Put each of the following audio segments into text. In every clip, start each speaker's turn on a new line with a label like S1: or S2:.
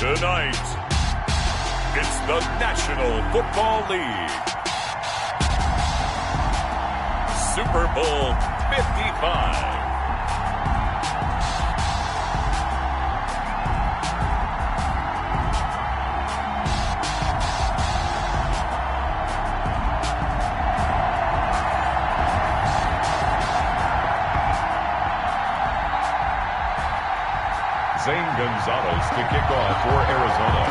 S1: Tonight, it's the National Football League. Super Bowl 55. Zane Gonzalez to kick off for Arizona.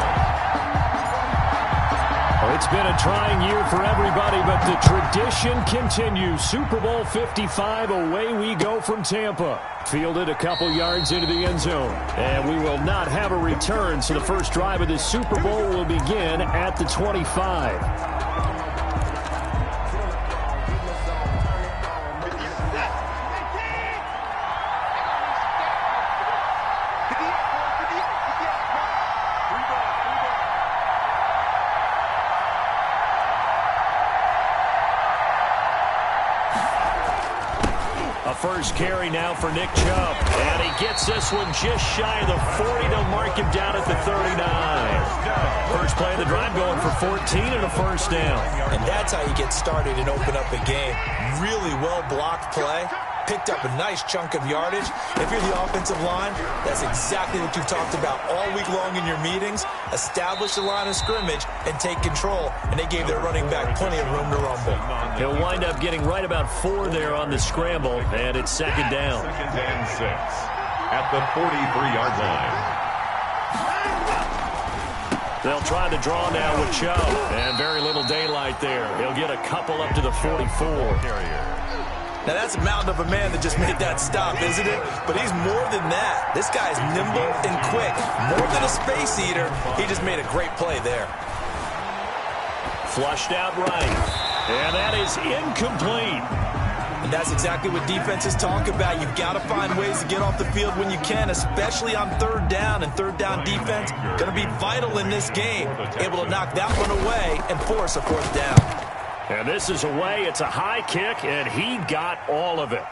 S2: Well, it's been a trying year for everybody, but the tradition continues. Super Bowl 55, away we go from Tampa. Fielded a couple yards into the end zone. And we will not have a return, so the first drive of the Super Bowl will begin at the 25. First carry now for Nick Chubb. And he gets this one just shy of the 40 to mark him down at the 39. First play of the drive going for 14 and a first down.
S3: And that's how you get started and open up a game. Really well-blocked play. Picked up a nice chunk of yardage. If you're the offensive line, that's exactly what you've talked about all week long in your meetings. Establish the line of scrimmage and take control. And they gave their running back plenty of room to rumble.
S2: He'll wind up getting right about 4 there on the scramble, and it's second down.
S1: Second and 6 at the 43-yard line.
S2: They'll try the draw now with Chubb, and very little daylight there. He'll get a couple up to the 44.
S3: Now, that's a mountain of a man that just made that stop, isn't it? But he's more than that. This guy's nimble and quick. More than a space eater. He just made a great play there.
S2: Flushed out right. And that is incomplete.
S3: And that's exactly what defenses talk about. You've got to find ways to get off the field when you can, especially on third down. And third down defense going to be vital in this game. Able to knock that one away and force a fourth down.
S2: And this is away. It's a high kick, and he got all of it.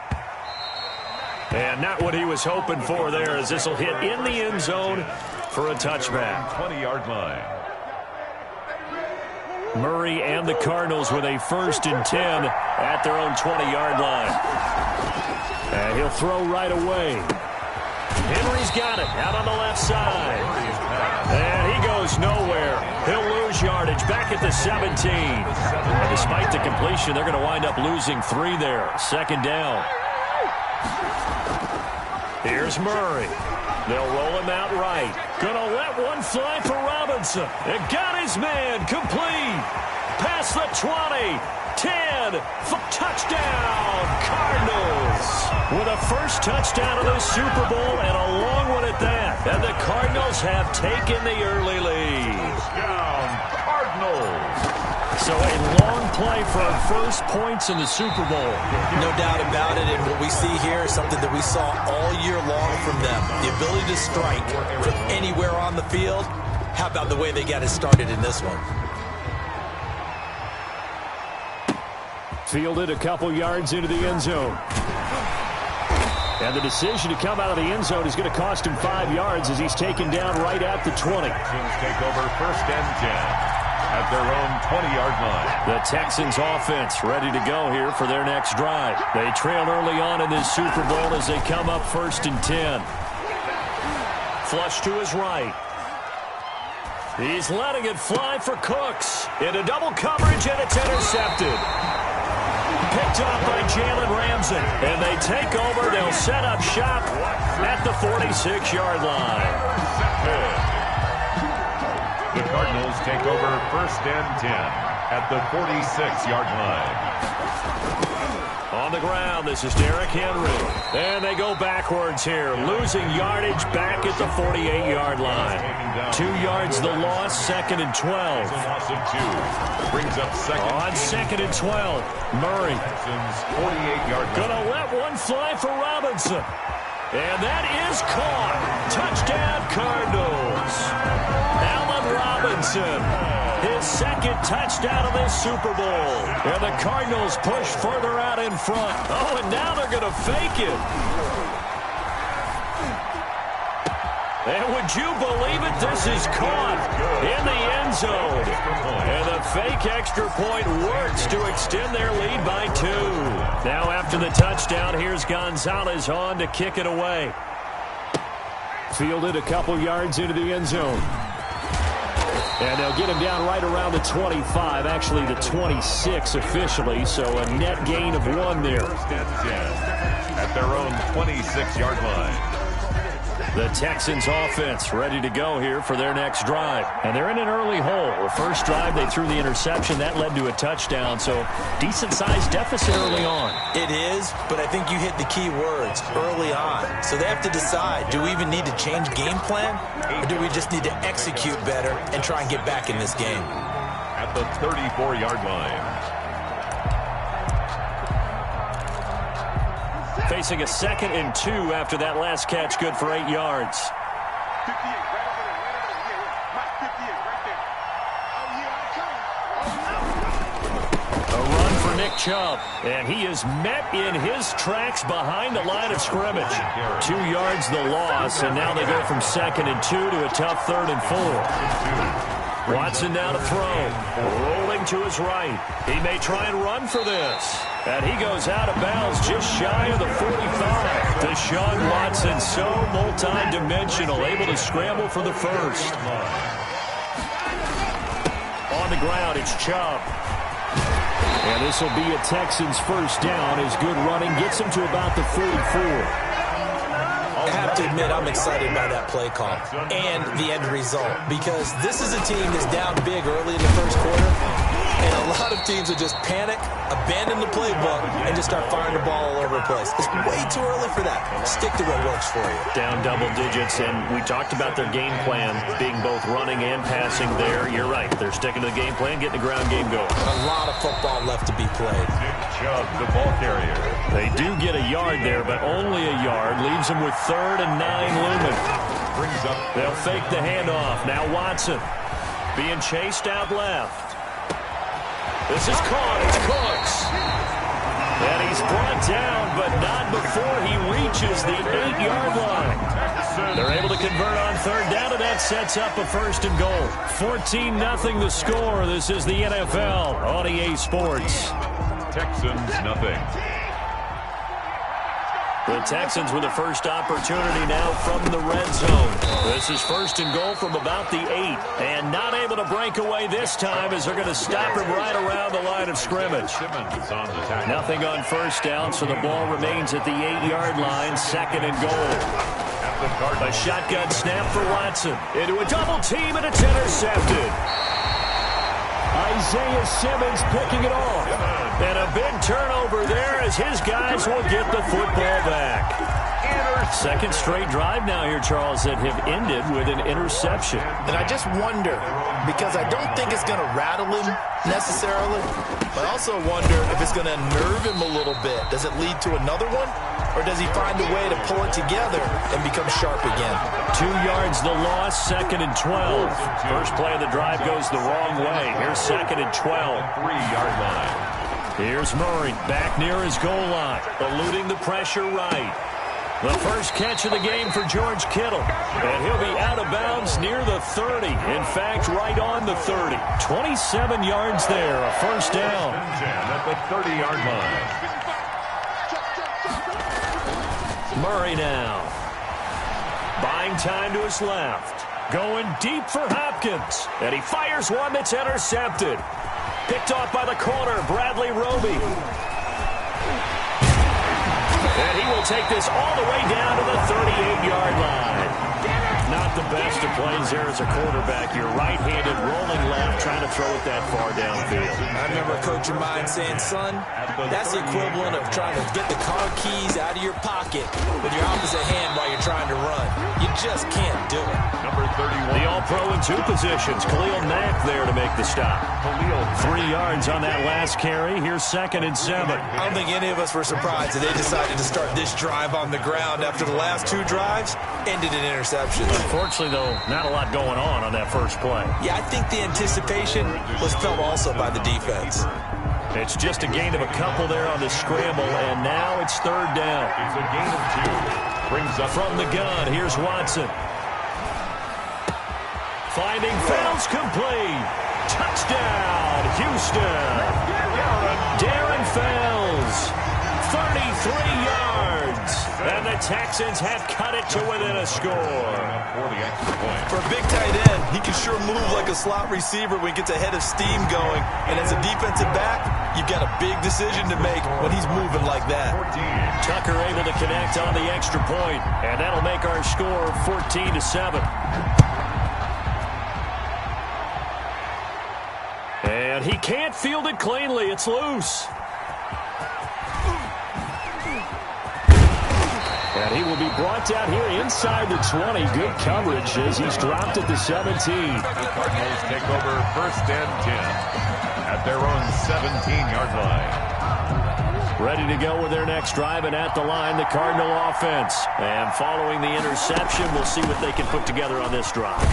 S2: And not what he was hoping for there, as this will hit in the end zone for a touchback.
S1: 20-yard line.
S2: Murray and the Cardinals with a 1st and 10 at their own 20-yard line. And he'll throw right away. Henry's got it out on the left side. And he goes nowhere. He'll lose yardage back at the 17. And despite the completion, they're going to wind up losing 3 there. Second down. Here's Murray. They'll roll him out right. Gonna let one fly for Robinson. And got his man complete. Past the 20. 10. Touchdown, Cardinals. With a first touchdown of the Super Bowl and a long one at that. And the Cardinals have taken the early lead.
S1: Touchdown, Cardinals.
S2: So a long play for our first points in the Super Bowl.
S3: No doubt about it, and what we see here is something that we saw all year long from them. The ability to strike from anywhere on the field. How about the way they got it started in this one?
S2: Fielded a couple yards into the end zone. And the decision to come out of the end zone is going to cost him 5 yards as he's taken down right at the 20.
S1: Texans take over 1st and 10 at their own 20-yard line.
S2: The Texans offense ready to go here for their next drive. They trailed early on in this Super Bowl as they come up 1st and 10. Flush to his right. He's letting it fly for Cooks. Into double coverage, and it's intercepted. Picked up by Jalen Ramsey. And they take over. They'll set up shop at the 46-yard line.
S1: The Cardinals take over 1st and 10 at the 46-yard line.
S2: On the ground, this is Derrick Henry. And they go backwards here, losing yardage back at the 48-yard line. 2 yards the loss, 2nd and 12.
S1: Loss of 2 brings up second.
S2: On 2nd and 12, Murray.
S1: 48-yard line.
S2: Gonna let one fly for Robinson. And that is caught. Touchdown, Cardinals. Allen Robinson. His 2nd touchdown of this Super Bowl. And the Cardinals push further out in front. Oh, and now they're going to fake it. And would you believe it? This is caught in the end zone. And the fake extra point works to extend their lead by 2. Now after the touchdown, here's Gonzalez on to kick it away. Fielded a couple yards into the end zone. And they'll get him down right around the 25, actually the 26 officially, so a net gain of 1 there.
S1: At their own 26-yard line.
S2: The Texans offense ready to go here for their next drive. And they're in an early hole. The first drive, they threw the interception. That led to a touchdown, so decent-sized deficit early on.
S3: It is, but I think you hit the key words, early on. So they have to decide, do we even need to change game plan, or do we just need to execute better and try and get back in this game?
S1: At the 34-yard line.
S2: Facing a 2nd and 2 after that last catch, good for 8 yards. A run for Nick Chubb, and he is met in his tracks behind the line of scrimmage. 2 yards the loss, and now they go from 2nd and 2 to a tough 3rd and 4. Watson now to throw, rolling to his right. He may try and run for this. And he goes out of bounds just shy of the 45. Deshaun Watson, so multi-dimensional, able to scramble for the first. On the ground, it's Chubb. And this will be a Texans first down as good running gets him to about the 44.
S3: I have to admit, I'm excited by that play call and the end result, because this is a team that's down big early in the first quarter, and a lot of teams will just panic, abandon the playbook, and just start firing the ball all over the place. It's way too early for that. Stick to what works for you.
S2: Down double digits, and we talked about their game plan being both running and passing there. You're right. They're sticking to the game plan, getting the ground game going.
S3: A lot of football left to be played.
S1: Chubb, the ball carrier.
S2: They do get a yard there, but only a yard. Leaves them with 3rd and 9 looming.
S1: Brings up.
S2: They'll fake the handoff. Now Watson being chased out left. This is caught. It's Cooks. And he's brought down, but not before he reaches the 8-yard line. They're able to convert on 3rd down, and that sets up a 1st and goal. 14-0 the score. This is the NFL on EA Sports.
S1: Texans, nothing.
S2: The Texans with the first opportunity now from the red zone. This is 1st and goal from about the 8. And not able to break away this time as they're going to stop him right around the line of scrimmage. Nothing on 1st down, so the ball remains at the 8-yard line. 2nd and goal. A shotgun snap for Watson. Into a double team, and it's intercepted. Isaiah Simmons picking it off. And a big turnover there as his guys will get the football back. Second straight drive now here, Charles, that have ended with an interception.
S3: And I just wonder, because I don't think it's going to rattle him necessarily, but I also wonder if it's going to nerve him a little bit. Does it lead to another one? Or does he find a way to pull it together and become sharp again?
S2: 2 yards the loss, 2nd and 12. First play of the drive goes the wrong way. Here's 2nd and 12.
S1: 3-yard line.
S2: Here's Murray back near his goal line, eluding the pressure right. The first catch of the game for George Kittle. And he'll be out of bounds near the 30. In fact, right on the 30. 27 yards there, a 1st down.
S1: At the 30-yard line.
S2: Murray now. Buying time to his left. Going deep for Hopkins. And he fires one that's intercepted. Picked off by the corner, Bradley Roby. And he will take this all the way down to the 38-yard line. Not the best of plays there as a quarterback. You're right-handed, rolling left, trying to throw it that far downfield.
S3: I remember a coach of mine saying, son, that's the equivalent of trying to get the car keys out of your pocket with your opposite hand while you're trying to run. You just can't do it.
S1: Number 31.
S2: The All-Pro in 2 positions. Khalil Mack there to make the stop. 3 yards on that last carry. Here's 2nd and 7.
S3: I don't think any of us were surprised that they decided to start this drive on the ground after the last 2 drives ended in interceptions.
S2: Unfortunately, though, not a lot going on that first play.
S3: Yeah, I think the anticipation was felt also by the defense.
S2: It's just a gain of a couple there on the scramble, and now it's 3rd down.
S1: It's a gain of 2. Brings up
S2: from the gun. Here's Watson. Finding Fields complete. Touchdown, Houston. Darren Fells, 33 yards. And the Texans have cut it to within a score.
S3: For a big tight end, he can sure move like a slot receiver when he gets a head of steam going. And as a defensive back, you've got a big decision to make when he's moving like that.
S2: Tucker able to connect on the extra point, and that'll make our score 14-7. And he can't field it cleanly. It's loose. And he will be brought down here inside the 20. Good coverage as he's dropped at the 17.
S1: The Cardinals take over 1st and 10 at their own 17-yard line.
S2: Ready to go with their next drive, and at the line, the Cardinal offense. And following the interception, we'll see what they can put together on this drive.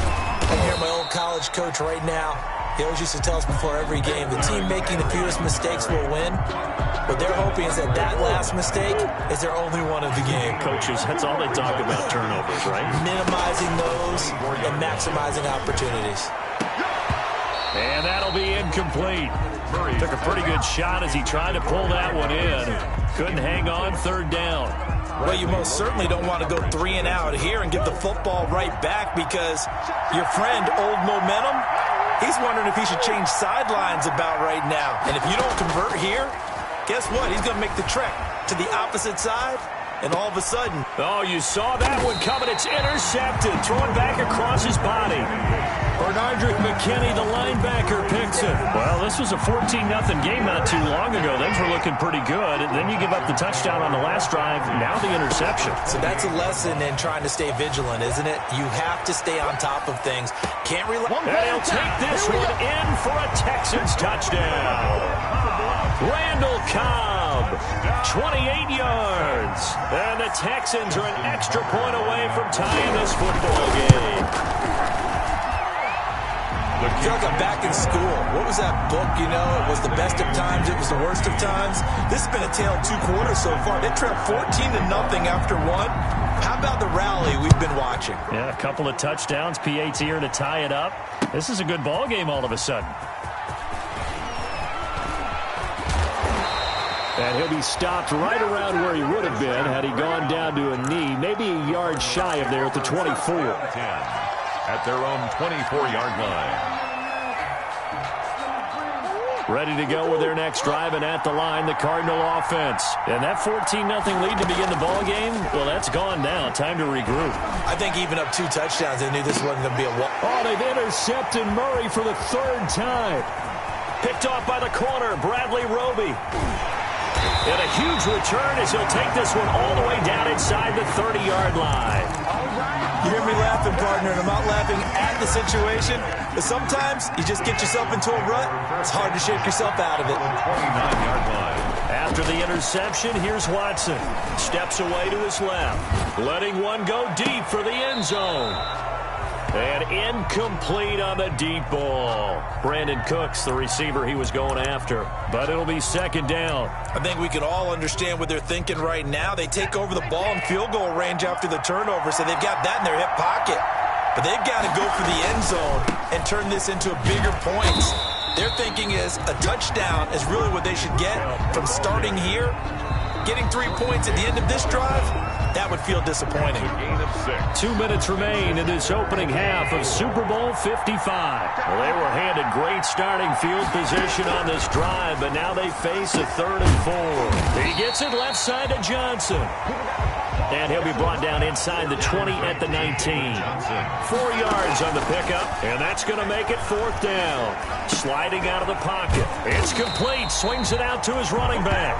S3: I'm here, my old college coach right now. He always used to tell us before every game, the team making the fewest mistakes will win. What they're hoping is that that last mistake is their only one of the game.
S2: Coaches, that's all they talk about, turnovers, right?
S3: Minimizing those and maximizing opportunities.
S2: And that'll be incomplete. Took a pretty good shot as he tried to pull that one in. Couldn't hang on, 3rd down.
S3: Well, you most certainly don't want to go 3 and out here and give the football right back because your friend, Old Momentum, he's wondering if he should change sidelines about right now. And if you don't convert here, guess what? He's going to make the trek to the opposite side, and all of a sudden...
S2: Oh, you saw that one coming. It's intercepted. Thrown back across his body. Bernardrick McKinney, the linebacker, picks it. Well, this was a 14-0 game not too long ago. Things were looking pretty good. And then you give up the touchdown on the last drive. Now the interception.
S3: So that's a lesson in trying to stay vigilant, isn't it? You have to stay on top of things. Can't rely...
S2: And he'll take this one in for a Texans touchdown. Randall Cobb, 28 yards. And the Texans are an extra point away from tying this football game.
S3: I feel like I'm back in school. What was that book, you know? It was the best of times. It was the worst of times. This has been a tale of 2 quarters so far. They trailed 14-0 after 1. How about the rally we've been watching?
S2: Yeah, a couple of touchdowns, PAT here to tie it up. This is a good ball game all of a sudden. And he'll be stopped right around where he would have been had he gone down to a knee, maybe a yard shy of there at the 24.
S1: 10 at their own 24-yard line.
S2: Ready to go with their next drive, and at the line, the Cardinal offense. And that 14-0 lead to begin the ball game, well, that's gone now. Time to regroup.
S3: I think even up 2 touchdowns, they knew this wasn't going to be a walk.
S2: Oh, they've intercepted Murray for the 3rd time. Picked off by the corner, Bradley Roby. And a huge return as he'll take this one all the way down inside the 30-yard line.
S3: You hear me laughing, partner, and I'm not laughing at the situation. But sometimes you just get yourself into a rut. It's hard to shake yourself out of it.
S1: 29-yard line.
S2: After the interception, here's Watson. Steps away to his left. Letting one go deep for the end zone. And incomplete on the deep ball. Brandon Cooks, the receiver he was going after. But it'll be 2nd down.
S3: I think we can all understand what they're thinking right now. They take over the ball in field goal range after the turnover, so they've got that in their hip pocket. But they've got to go for the end zone and turn this into bigger points. Their thinking is a touchdown is really what they should get from starting here. Getting 3 points at the end of this drive, that would feel disappointing.
S2: 2 minutes remain in this opening half of Super Bowl 55. Well, they were handed great starting field position on this drive, but now they face a 3rd and 4. He gets it left side to Johnson. And he'll be brought down inside the 20 at the 19. 4 yards on the pickup, and that's going to make it 4th down. Sliding out of the pocket. It's complete. Swings it out to his running back.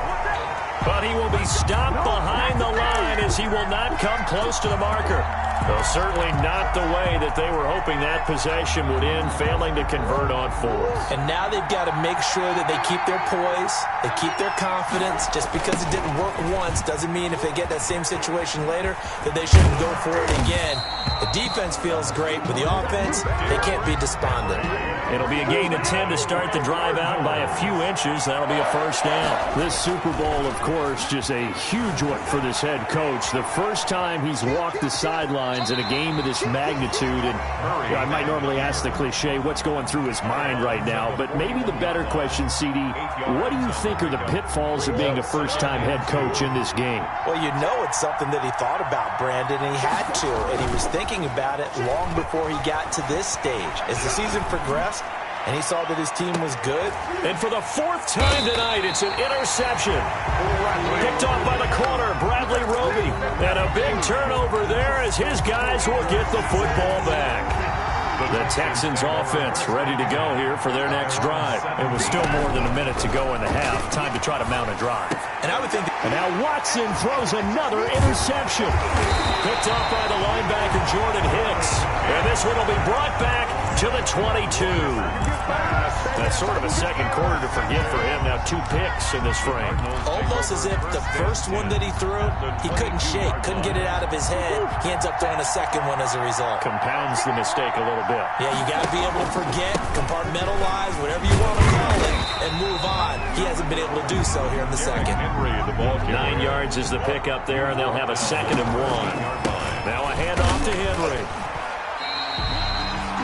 S2: But he will be stopped behind the line as he will not come close to the marker. Well, certainly not the way that they were hoping that possession would end, failing to convert on 4th.
S3: And now they've got to make sure that they keep their poise, they keep their confidence. Just because it didn't work once doesn't mean if they get that same situation later that they shouldn't go for it again. The defense feels great, but the offense, they can't be despondent.
S2: It'll be a gain of 10 to start the drive out by a few inches. That'll be a first down. This Super Bowl, of course, just a huge one for this head coach. The first time he's walked the sidelines in a game of this magnitude. And I might normally ask the cliche, what's going through his mind right now? But maybe the better question, CD, what do you think are the pitfalls of being a first-time head coach in this game?
S3: Well, you know it's something that he thought about, Brandon, and he had to. And he was thinking about it long before he got to this stage. As the season progressed, and he saw that his team was good.
S2: And for the fourth time tonight, it's an interception. Picked off by the corner, Bradley Roby. And a big turnover there as his guys will get the football back. The Texans offense ready to go here for their next drive. It was still more than a minute to go in the half. Time to try to mount a drive.
S3: And I would think...
S2: And now Watson throws another interception. Picked off by the linebacker Jordan Hicks. And this one will be brought back to the 22. That's sort of a second quarter to forget for him. Now 2 picks in this frame.
S3: Almost as if the first one that he threw, he couldn't shake, couldn't get it out of his head. He ends up throwing a second one as a result.
S2: Compounds the mistake a little bit.
S3: Yeah, you got to be able to forget, compartmentalize, whatever you want to call it, and move on. He hasn't been able to do so here in the second.
S2: 9 yards is the pick up there, and they'll have a 2nd and 1. Now a handoff to Henry.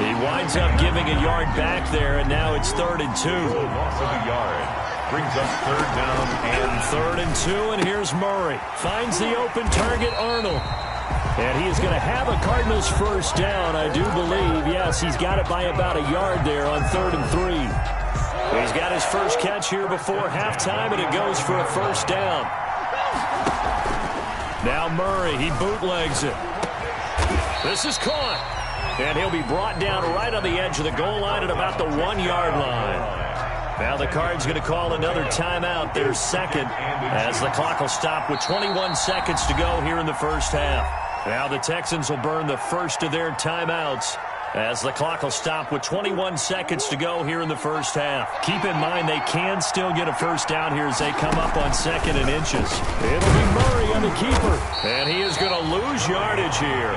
S2: He winds up giving a yard back there, and now it's 3rd and 2.
S1: Loss of a yard. Brings up 3rd down
S2: and 3rd and 2, and here's Murray. Finds the open target, Arnold. And he is going to have a Cardinals first down, I do believe. Yes, he's got it by about a yard there on 3rd and 3. He's got his first catch here before halftime, and it goes for a first down. Now Murray, he bootlegs it. This is caught. And he'll be brought down right on the edge of the goal line at about the 1-yard line. Now the Cards going to call another timeout, their second, as the clock will stop with 21 seconds to go here in the first half. Now the Texans will burn the first of their timeouts as the clock will stop with 21 seconds to go here in the first half. Keep in mind they can still get a first down here as they come up on 2nd and inches. It'll be Murray on the keeper, and he is going to lose yardage here.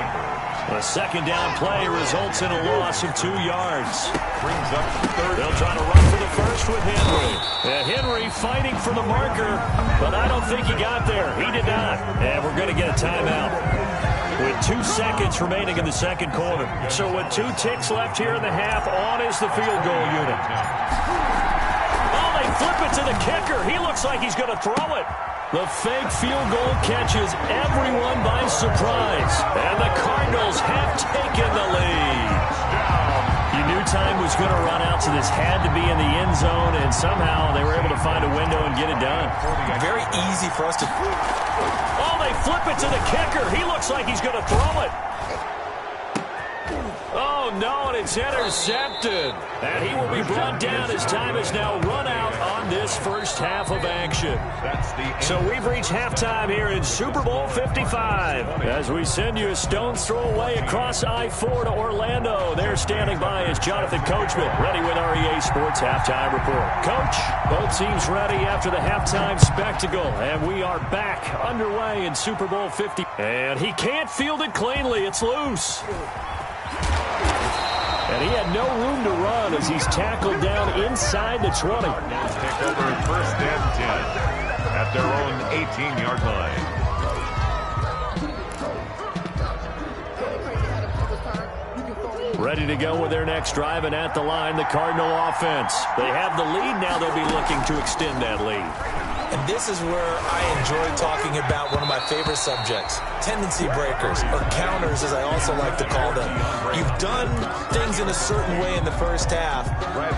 S2: A 2nd down play results in a loss of 2 yards.
S1: Brings up 3rd.
S2: They'll try to run for the first with Henry. And Henry fighting for the marker, but I don't think he got there. He did not. And we're going to get a timeout with 2 seconds remaining in the second quarter. So with 2 ticks left here in the half, on is the field goal unit. Oh, they flip it to the kicker. He looks like he's going to throw it. The fake field goal catches everyone by surprise. And the Cardinals have taken the lead. You knew time was going to run out, so this had to be in the end zone, and somehow they were able to find a window and get it done.
S3: Very easy for us to...
S2: Oh, they flip it to the kicker. He looks like he's going to throw it. Oh, no, and it's intercepted. And he will be brought down as time is now run out on this first half of action. So we've reached halftime here in Super Bowl 55. As we send you a stone's throw away across I-4 to Orlando. There standing by is Jonathan Coachman, ready with REA Sports Halftime Report. Coach, both teams ready after the halftime spectacle. And we are back underway in Super Bowl 50. And he can't field it cleanly. It's loose. And he had no room to run as he's tackled down inside the 20.
S1: Take over 1st and 10 at their own 18-yard line.
S2: Ready to go with their next drive, and at the line, the Cardinal offense. They have the lead now. They'll be looking to extend that lead.
S3: And this is where I enjoy talking about one of my favorite subjects, tendency breakers, or counters as I also like to call them. You've done things in a certain way in the first half,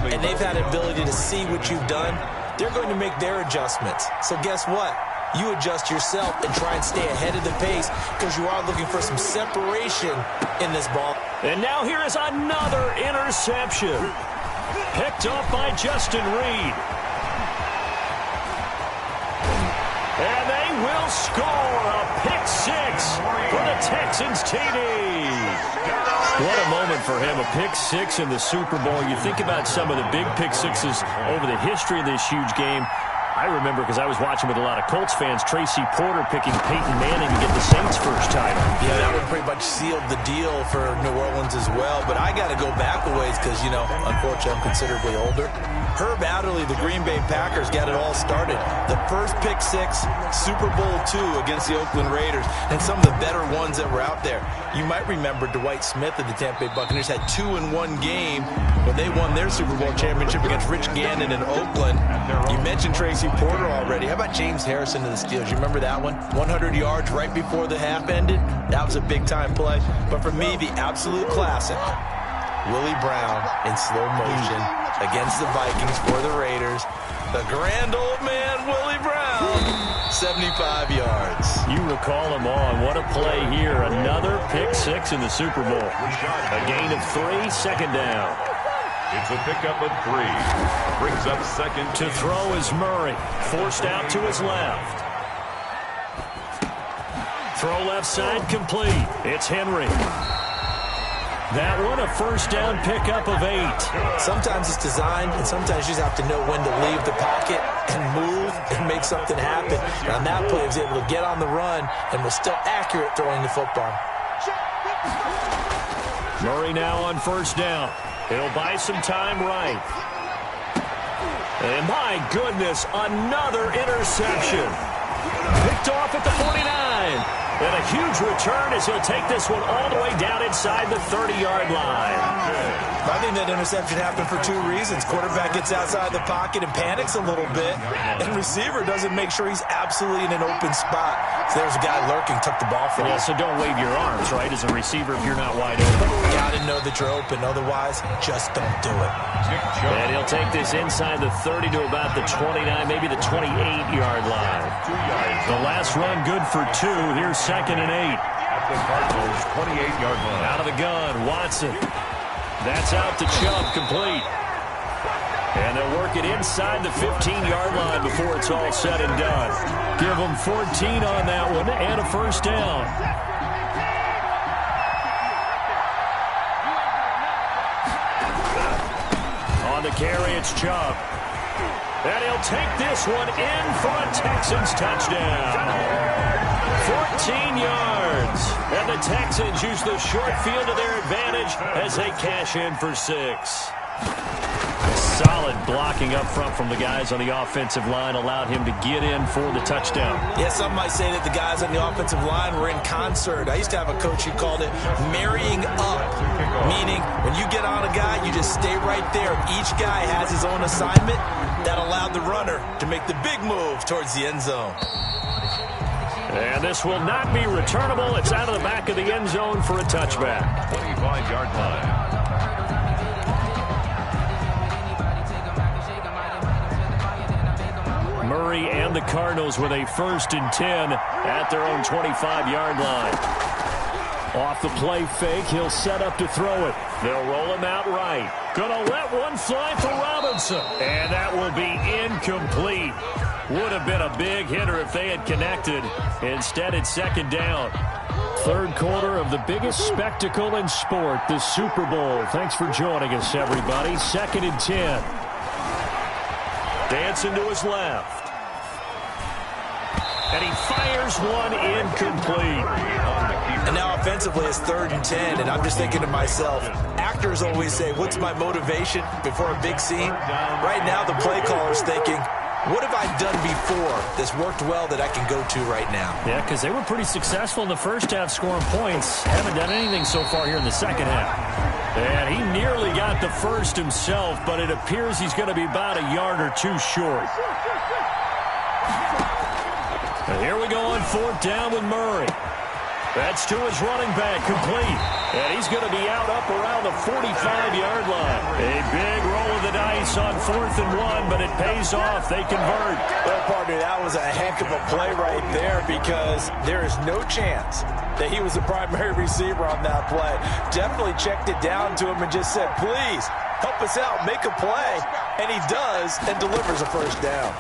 S3: and they've had an ability to see what you've done. They're going to make their adjustments. So guess what? You adjust yourself and try and stay ahead of the pace because you are looking for some separation in this ball.
S2: And now here is another interception. Picked off by Justin Reed. And they will score a pick 6 for the Texans TD. What a moment for him, a pick 6 in the Super Bowl. You think about some of the big pick 6s over the history of this huge game. I remember because I was watching with a lot of Colts fans, Tracy Porter picking Peyton Manning to get the Saints' first title.
S3: Yeah, that one pretty much sealed the deal for New Orleans as well. But I got to go back a ways because, you know, unfortunately I'm considerably older. Herb Adderley, the Green Bay Packers, got it all started. The first pick six, Super Bowl II against the Oakland Raiders, and some of the better ones that were out there. You might remember Dwight Smith of the Tampa Bay Buccaneers had 2 in one game when they won their Super Bowl championship against Rich Gannon in Oakland. You mentioned Tracy Porter already. How about James Harrison of the Steelers? You remember that one? 100 yards right before the half ended? That was a big-time play. But for me, the absolute classic, Willie Brown in slow motion against the Vikings for the Raiders. The grand old man, Willie Brown, 75 yards.
S2: You recall him on. What a play here. Another pick six in the Super Bowl. A gain of 3, second down.
S1: It's a pickup of 3. Brings up second.
S2: To throw is Murray. Forced out to his left. Throw left side complete. It's Henry. That one, a first down pickup of 8.
S3: Sometimes it's designed, and sometimes you just have to know when to leave the pocket and move and make something happen. And on that play, he was able to get on the run and was still accurate throwing the football.
S2: Murray now on first down. He'll buy some time right. And my goodness, another interception. Picked off at the 49. And a huge return as he'll take this one all the way down inside the 30-yard line.
S3: I think that interception happened for 2 reasons. Quarterback gets outside the pocket and panics a little bit, and receiver doesn't make sure he's absolutely in an open spot. So there's a guy lurking, took the ball from him.
S2: Yeah, so don't wave your arms, right, as a receiver if you're not wide open.
S3: Got to know that you're open. Otherwise, just don't do it.
S2: And he'll take this inside the 30 to about the 29, maybe the 28-yard line. The last run good for 2. Here's second and 8.
S1: At the Cardinals' 28-yard line.
S2: Out of the gun, Watson. That's out to Chubb, complete. And they'll work it inside the 15-yard line before it's all said and done. Give them 14 on that one and a first down. On the carry, it's Chubb. And he'll take this one in for a Texans touchdown. 14 yards. And the Texans use the short field to their advantage as they cash in for 6. Solid blocking up front from the guys on the offensive line allowed him to get in for the touchdown.
S3: Yeah, some might say that the guys on the offensive line were in concert. I used to have a coach who called it marrying up, meaning when you get on a guy, you just stay right there. Each guy has his own assignment. That allowed the runner to make the big move towards the end zone.
S2: And this will not be returnable. It's out of the back of the end zone for a touchback.
S1: 25-yard line.
S2: Murray and the Cardinals with a 1st and 10 at their own 25-yard line. Off the play fake, he'll set up to throw it. They'll roll him out right. Gonna let one fly for Robinson. And that will be incomplete. Would have been a big hitter if they had connected. Instead, it's second down. Third quarter of the biggest spectacle in sport, the Super Bowl. Thanks for joining us, everybody. 2nd and 10. Dancing to his left. And he fires one incomplete.
S3: And now offensively it's 3rd and 10, and I'm just thinking to myself, actors always say, what's my motivation before a big scene? Right now the play caller's thinking, what have I done before that's worked well that I can go to right now?
S2: Yeah, because they were pretty successful in the first half scoring points. Haven't done anything so far here in the second half. And he nearly got the first himself, but it appears he's going to be about a yard or 2 short. And here we go on 4th down with Murray. That's to his running back, complete. And he's going to be out up around the 45-yard line. A big roll of the dice on 4th and 1, but it pays off. They convert.
S3: Well, partner, that was a heck of a play right there because there is no chance that he was the primary receiver on that play. Definitely checked it down to him and just said, please, help us out, make a play. And he does and delivers a first down.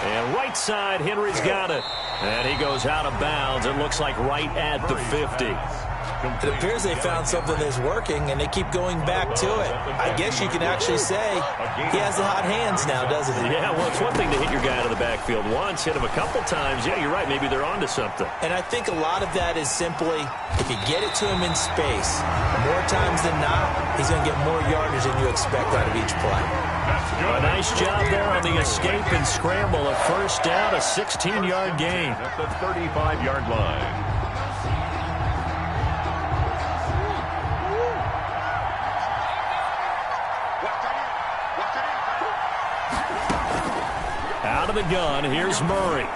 S2: And right side, Henry's got it. And he goes out of bounds. It looks like right at the 50.
S3: It appears they found something that's working, and they keep going back to it. I guess you can actually say he has the hot hands now, doesn't he?
S2: Yeah, well, it's one thing to hit your guy out of the backfield once, hit him a couple times. Yeah, you're right. Maybe they're onto something.
S3: And I think a lot of that is simply if you get it to him in space, more times than not, he's going to get more yardage than you expect out of each play.
S2: A nice job there on the escape and scramble. A first down, a 16-yard gain.
S1: At the 35-yard line.
S2: Out of the gun, here's Murray.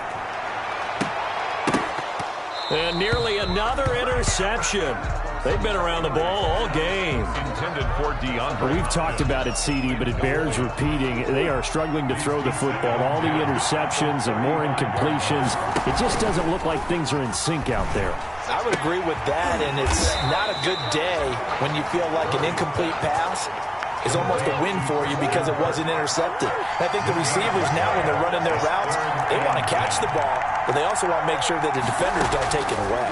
S2: And nearly another interception. They've been around the ball all game.
S1: Intended for DeAndre.
S2: We've talked about it, CD, but it bears repeating. They are struggling to throw the football. All the interceptions and more incompletions. It just doesn't look like things are in sync out there.
S3: I would agree with that, and it's not a good day when you feel like an incomplete pass is almost a win for you because it wasn't intercepted. I think the receivers now, when they're running their routes, they want to catch the ball, but they also want to make sure that the defenders don't take it away.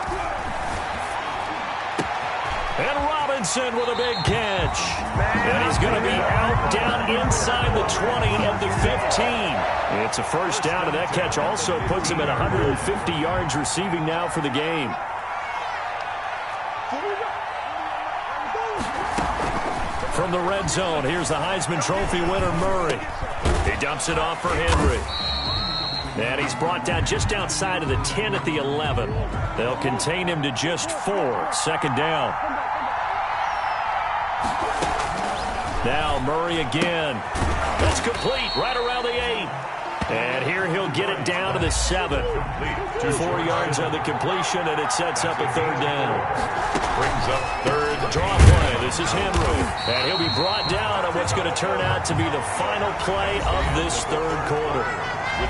S2: And Robinson with a big catch. And he's going to be out down inside the 20 of the 15. It's a first down, and that catch also puts him at 150 yards receiving now for the game. From the red zone, here's the Heisman Trophy winner, Murray. He dumps it off for Henry. And he's brought down just outside of the 10 at the 11. They'll contain him to just 4. Second down. Now Murray again. That's complete right around the 8. And here he'll get it down to the 7. 4 yards on the completion, and it sets up a third down.
S1: Brings up third.
S2: Draw play. This is Henry. And he'll be brought down on what's going to turn out to be the final play of this third quarter.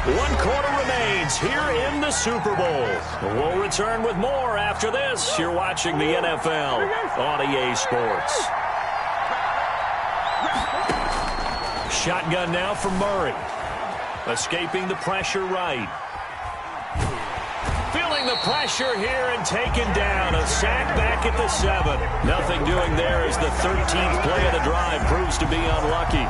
S2: 1 quarter remains here in the Super Bowl. We'll return with more after this. You're watching the NFL on EA Sports. Shotgun now for Murray. Escaping the pressure right. Feeling the pressure here and taken down. A sack back at the 7. Nothing doing there as the 13th play of the drive proves to be unlucky.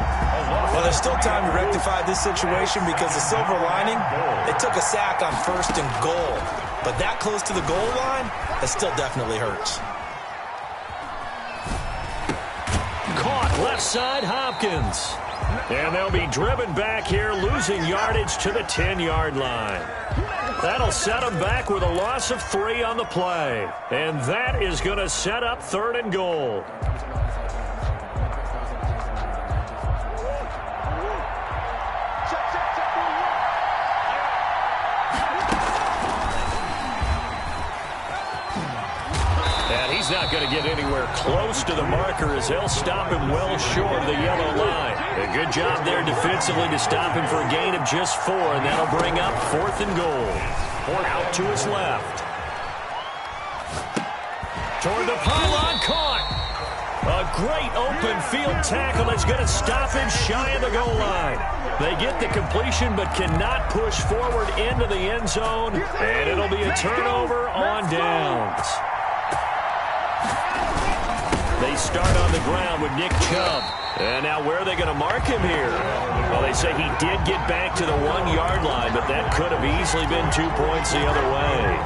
S3: Well, there's still time to rectify this situation because the silver lining, they took a sack on 1st and goal. But that close to the goal line, it still definitely hurts.
S2: Caught left side, Hopkins. And they'll be driven back here, losing yardage to the 10-yard line. That'll set them back with a loss of 3 on the play. And that is going to set up 3rd and goal. He's not going to get anywhere close to the marker as they'll stop him well short of the yellow line. A good job there defensively to stop him for a gain of just 4, and that'll bring up 4th and goal. Out to his left. Toward the pylon, caught. A great open field tackle that's going to stop him shy of the goal line. They get the completion but cannot push forward into the end zone, and it'll be a turnover on downs. They start on the ground with Nick Chubb. And now where are they going to mark him here? Well, they say he did get back to the 1-yard line, but that could have easily been 2 points the other way.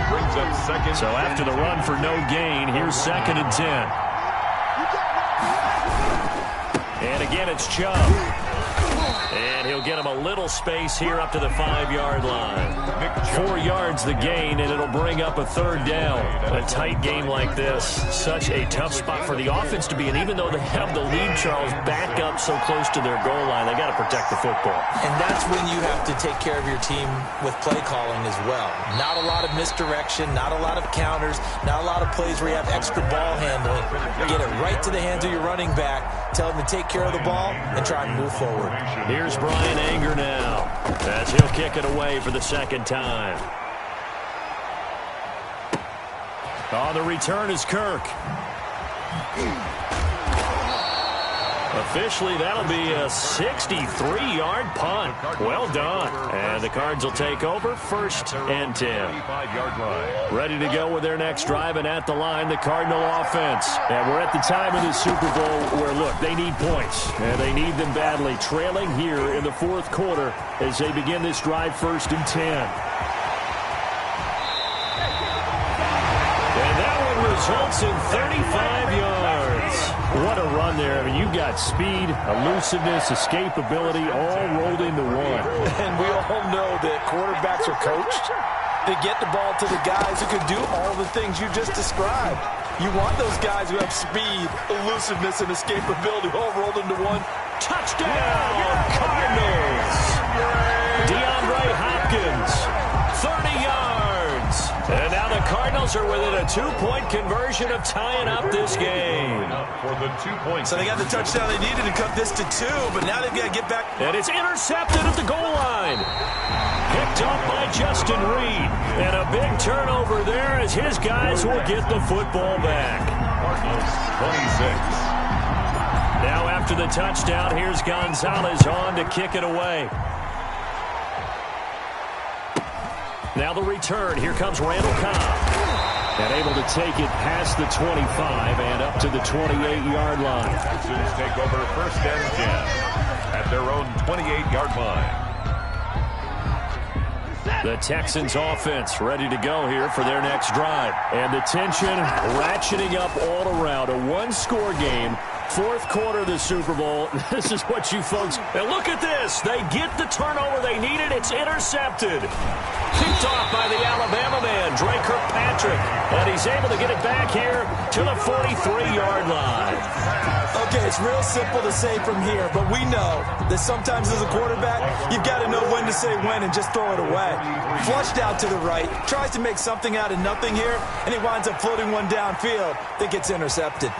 S1: Brings up second.
S2: So after the run for no gain, here's 2nd and 10. And again, it's Chubb. And he'll get him a little space here up to the 5-yard line. 4 yards the gain, and it'll bring up a 3rd down. A tight game like this, such a tough spot for the offense to be in. Even though they have the lead, Charles, back up so close to their goal line, they got to protect the football.
S3: And that's when you have to take care of your team with play calling as well. Not a lot of misdirection, not a lot of counters, not a lot of plays where you have extra ball handling. Get it right to the hands of your running back, tell him to take care of the ball, and try and move forward.
S2: Here's Brian Anger now, as he'll kick it away for the 2nd time. On the return is Kirk. Officially, that'll be a 63-yard punt. Well done. And the Cards will take over 1st and 10. Ready to go with their next drive, and at the line, the Cardinal offense. And we're at the time of the Super Bowl where, look, they need points. And they need them badly. Trailing here in the 4th quarter as they begin this drive 1st and 10. Results in 35 yards. What a run there. I mean, you've got speed, elusiveness, escapability, all rolled into one.
S3: And we all know that quarterbacks are coached. They get the ball to the guys who can do all the things you just described. You want those guys who have speed, elusiveness, and escapability all rolled into one.
S2: Touchdown, Cardinals. DeAndre Hopkins, 30 yards. And now the Cardinals are within a 2-point conversion of tying up this game.
S1: For the 2-point.
S3: So they got the touchdown they needed to cut this to 2, but now they've got to get back.
S2: And it's intercepted at the goal line. Picked up by Justin Reed. And a big turnover there as his guys will get the football back.
S1: Cardinals 26.
S2: Now after the touchdown, here's Gonzalez on to kick it away. Now the return. Here comes Randall Cobb. And able to take it past the 25 and up to the 28-yard line.
S1: Texans take over 1st and 10 at their own 28-yard line.
S2: The Texans offense ready to go here for their next drive. And the tension ratcheting up all around. A one-score game. 4th quarter of the Super Bowl. This is what you folks... And look at this. They get the turnover they needed. It's intercepted. Picked off by the Alabama man, Dre Kirkpatrick. And he's able to get it back here to the 43-yard line.
S3: Okay, it's real simple to say from here, but we know that sometimes as a quarterback, you've got to know when to say when and just throw it away. Flushed out to the right, tries to make something out of nothing here, and he winds up floating one downfield that gets intercepted.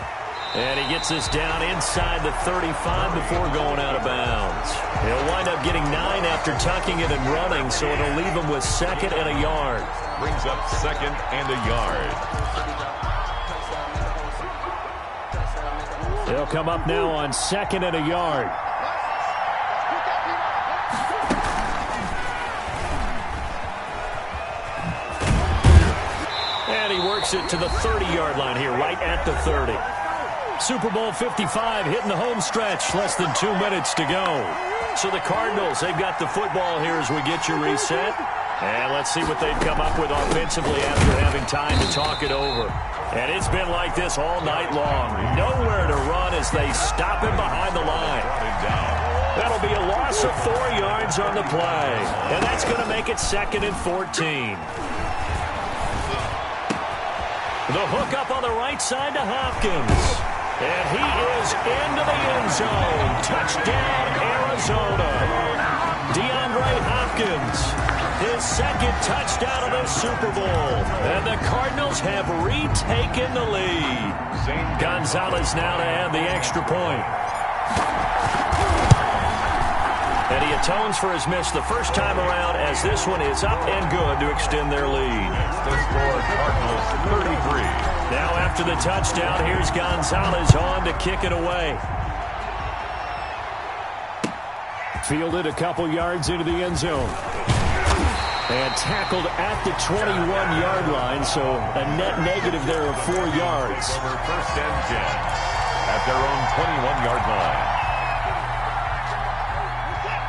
S2: And he gets this down inside the 35 before going out of bounds. He'll wind up getting 9 after tucking it and running, so it'll leave him with 2nd and a yard.
S1: Brings up 2nd and a yard.
S2: They'll come up now on 2nd and a yard. And he works it to the 30-yard line here, right at the 30. Super Bowl 55 hitting the home stretch. Less than 2 minutes to go. So the Cardinals, they've got the football here as we get you reset. And let's see what they've come up with offensively after having time to talk it over. And it's been like this all night long. Nowhere to run as they stop him behind the line. That'll be a loss of 4 yards on the play. And that's going to make it 2nd and 14. The hook up on the right side to Hopkins. And he is into the end zone. Touchdown, Arizona. DeAndre Hopkins, his 2nd touchdown of the Super Bowl. And the Cardinals have retaken the lead. Gonzalez now to add the extra point. And he atones for his miss the first time around as this one is up and good to extend their lead.
S1: The score, Cardinals 33.
S2: Now after the touchdown, here's Gonzalez on to kick it away. Fielded a couple yards into the end zone. And tackled at the 21-yard line, so a net negative there of 4 yards.
S1: Over 1st and 10 at their own 21-yard line.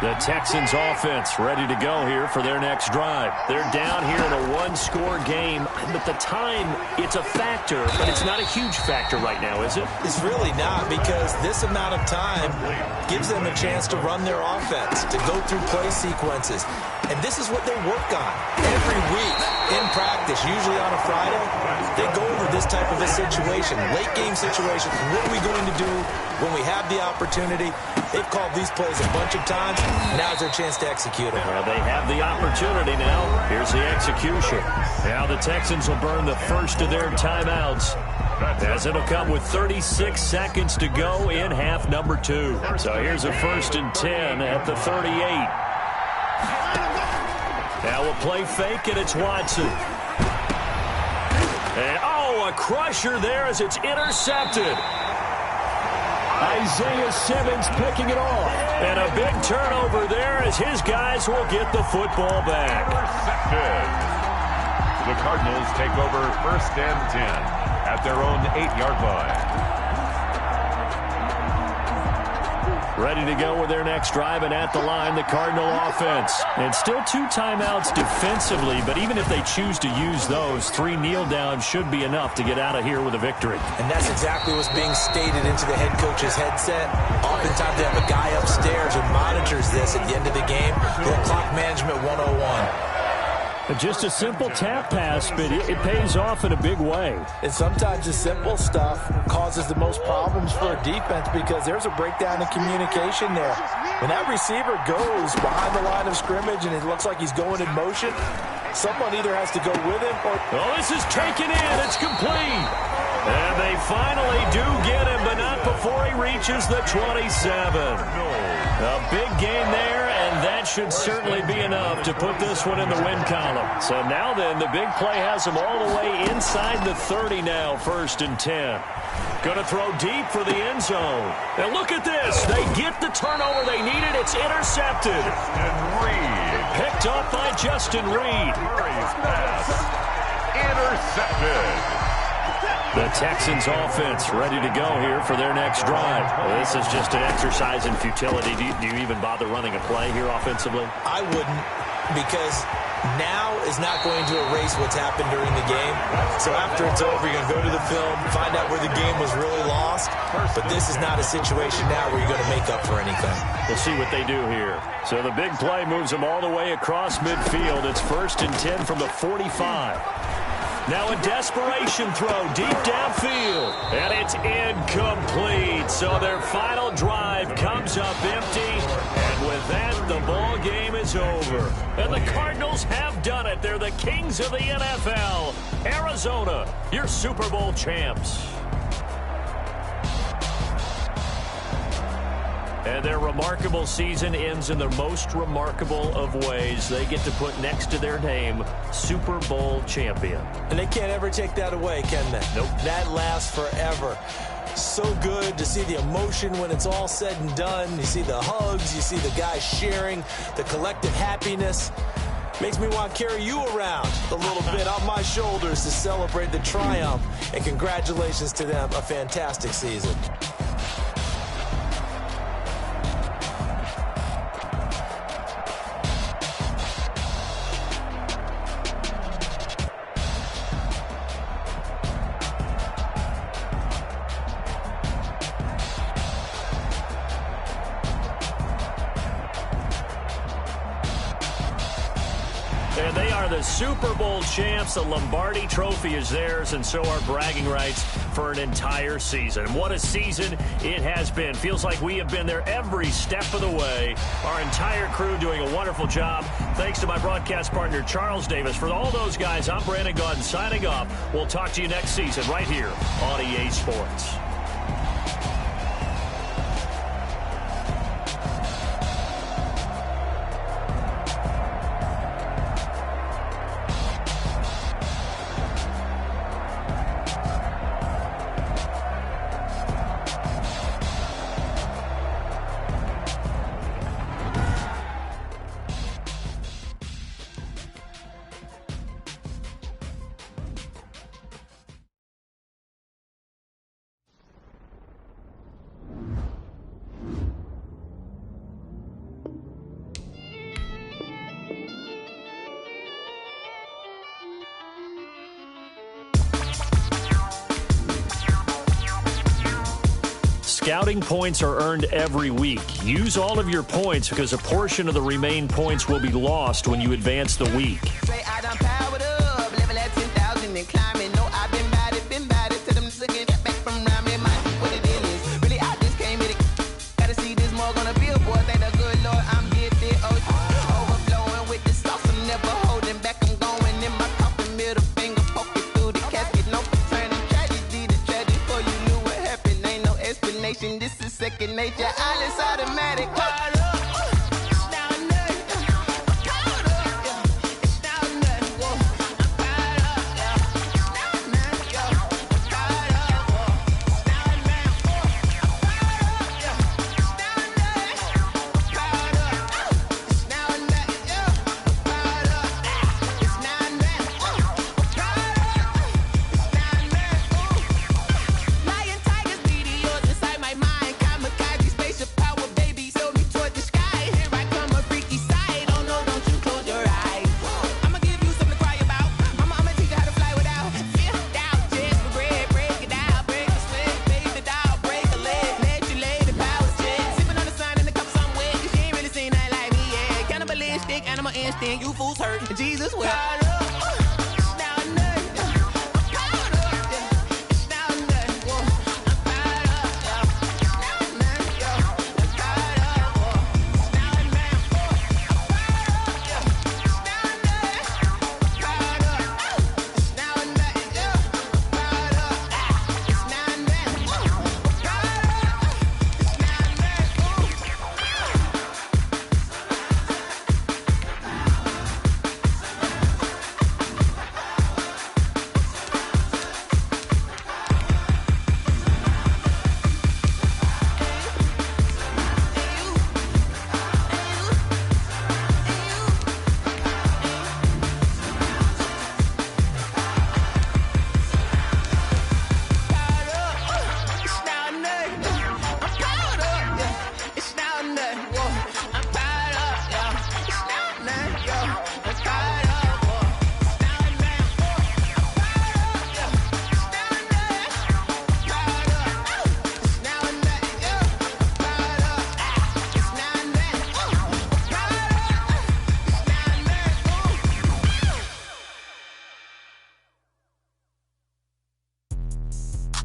S2: The Texans offense ready to go here for their next drive. They're down here in a one-score game, but the time, it's a factor, but it's not a huge factor right now, is it?
S3: It's really not, because this amount of time gives them a chance to run their offense, to go through play sequences. And this is what they work on every week in practice, usually on a Friday. They go over this type of a situation, late game situation. What are we going to do when we have the opportunity? They've called these plays a bunch of times. Now's their chance to execute it.
S2: Well, they have the opportunity now. Here's the execution. Now the Texans will burn the first of their timeouts, as it'll come with 36 seconds to go in half number 2. So here's a 1st and 10 at the 38. Now we'll play fake, and it's Watson. And, oh, a crusher there as it's intercepted. Isaiah Simmons picking it off. And a big turnover there as his guys will get the football back.
S1: Intercepted. The Cardinals take over 1st and 10 at their own 8-yard line.
S2: Ready to go with their next drive, and at the line, the Cardinal offense. And still 2 timeouts defensively, but even if they choose to use those, 3 kneel downs should be enough to get out of here with a victory.
S3: And that's exactly what's being stated into the head coach's headset. Oftentimes they have a guy upstairs who monitors this at the end of the game. Little clock management 101.
S2: Just a simple tap pass, but it pays off in a big way.
S3: And sometimes the simple stuff causes the most problems for a defense because there's a breakdown in communication there. When that receiver goes behind the line of scrimmage and it looks like he's going in motion, someone either has to go with him or...
S2: Oh, this is taken in. It's complete. And they finally do get him, but not before he reaches the 27. A big gain there, and that should certainly be enough to put this one in the win column. So now then, the big play has him all the way inside the 30 now, 1st and 10. Going to throw deep for the end zone. And look at this. They get the turnover they needed. It's intercepted.
S1: And Reed.
S2: Picked up by Justin Reed.
S1: Murray's pass. Intercepted.
S2: The Texans offense ready to go here for their next drive. Well, this is just an exercise in futility. Do you even bother running a play here offensively?
S3: I wouldn't, because now is not going to erase what's happened during the game. So after it's over, you're going to go to the film, find out where the game was really lost. But this is not a situation now where you're going to make up for anything.
S2: We'll see what they do here. So the big play moves them all the way across midfield. It's 1st and 10 from the 45. Now a desperation throw deep downfield, and it's incomplete. So their final drive comes up empty, and with that, the ball game is over. And the Cardinals have done it. They're the kings of the NFL. Arizona, your Super Bowl champs. And their remarkable season ends in the most remarkable of ways. They get to put next to their name, Super Bowl champion.
S3: And they can't ever take that away, can they?
S2: Nope.
S3: That lasts forever. So good to see the emotion when it's all said and done. You see the hugs, you see the guys sharing, the collective happiness. Makes me want to carry you around a little bit on my shoulders to celebrate the triumph. And congratulations to them, a fantastic season.
S2: And they are the Super Bowl champs. The Lombardi Trophy is theirs, and so are bragging rights for an entire season. What a season it has been. Feels like we have been there every step of the way. Our entire crew doing a wonderful job. Thanks to my broadcast partner, Charles Davis. For all those guys, I'm Brandon Gaudin signing off. We'll talk to you next season right here on EA Sports. Scouting points are earned every week. Use all of your points because a portion of the remaining points will be lost when you advance the week.
S4: I done powered up, level at 10,000 and climbing. No, I've been bad it, to them to get back from around me. What it is, really, I just came with it. Gotta see this more gonna be a boy. Thank the good Lord, I'm gifted. Overflowing with the sauce, I'm never holding back. I'm going in my coffin, middle finger poking through the casket. No turning tragedy to tragedy. Before you knew what happened, ain't no explanation. This is second nature, all is automatic. was hurt. Jesus wept.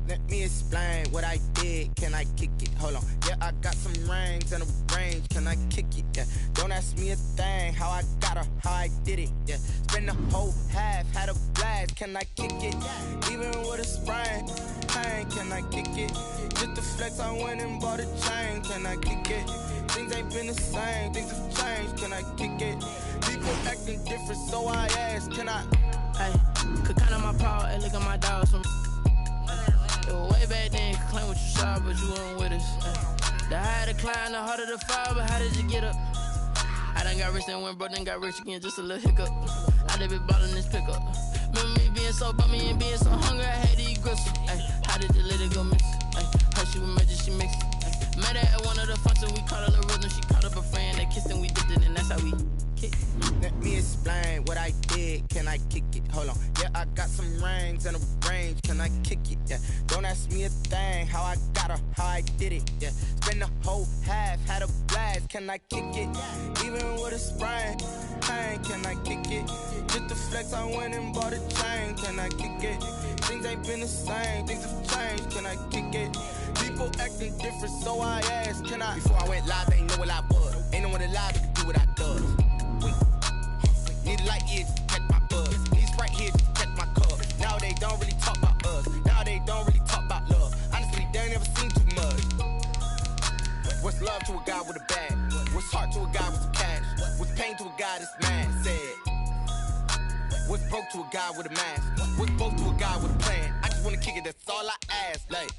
S4: Let me explain what I did. Can I kick it? Hold on. Yeah, I got some rings and a range. Can I kick it? Yeah. Don't ask me a thing. How I got her, how I did it. Yeah. Spend the whole half, had a blast. Can I kick it? Even with a sprain, pain. Can I kick it? Just to flex, I went and bought a chain. Can I kick it? Things ain't been the same. Things have changed. Can I kick it? People acting different, so I asked. Can I?
S5: Hey, could count on my power and look at my dogs from. Way back then, could claim what you saw, but you weren't with us. The higher the climb, the harder the fall, but how did you get up? I done got rich and went broke, then got rich again, just a little hiccup. I done been ballin' this pickup. Remember me being so bummy and being so hungry, I had to eat gristle. How did you let it go miss? How she was magic, she mixed. Met her at one of the functions, we caught her the rhythm, she caught up a friend, they kissed and we dipped it, and that's how we kick.
S4: Let me explain what I did. Can I kick it? Hold on. Yeah, I got some rings and a range. Can I kick it? Yeah. Don't ask me a thing. How I got her, how I did it. Yeah. Spend the whole half, had a blast. Can I kick it? Even with a sprain, pain. Can I kick it? Just to flex, I went and bought a chain. Can I kick it? Things ain't been the same. Things have changed. Can I kick it? People acting different, so I asked. Can I? Before I went live, they ain't know what I was. Ain't no one alive that could do what I does. Need a light here to check my buzz. Need Sprite here to check my cup. Now they don't really talk about us. Now they don't really talk about love. Honestly, they ain't never seen too much. What's love to a guy with a bag? What's heart to a guy with some cash? What's pain to a guy that's mad? Said. What's broke to a guy with a mask? What's broke to a guy with a plan? I just wanna kick it, that's all I ask. Like,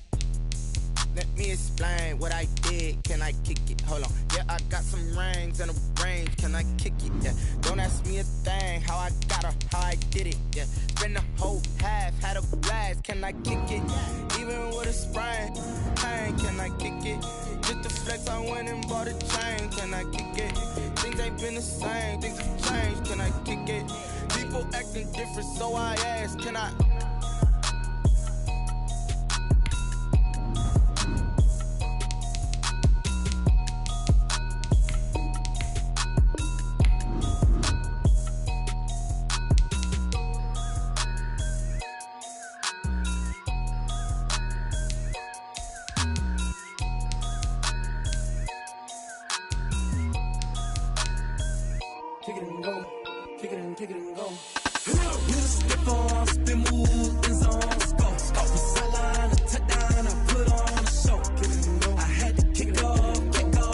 S4: let me explain what I did. Can I kick it? Hold on. Yeah, I got some rings and a range. Can I kick it? Yeah. Don't ask me a thing. How I got her, how I did it. Yeah. Spend the whole half, had a blast. Can I kick it? Even with a sprain, pain. Can I kick it? Just to flex, I went and bought a chain. Can I kick it? Things ain't been the same. Things have changed. Can I kick it? People acting different, so I asked. Can I?
S6: Kick it and go, kick it and go. Hit a step on, spin, move, and zone, scope. From sideline to touchdown, I put on a show. Kick it and go. I had to kick off and go.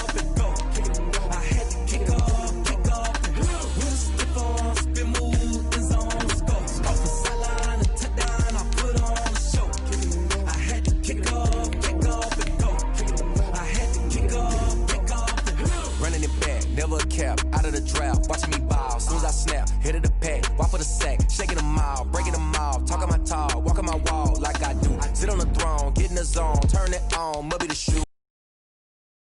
S6: Kick it and go. I had to kick off and go. Hit a step on, spin, move, and zone, scope. From sideline to touchdown, I put on a show. Kick it and go. I had to kick off and go. Kick it and go. I had to kick off and go.
S7: Running it back, never a cap, out of the drought, watching me ball, soon as I snap, hit of the pack, walk for the sack, shaking them out, breaking them off, talking my talk, walking my wall like I do, sit on the throne, get in the zone, turn it on, must be the shoe,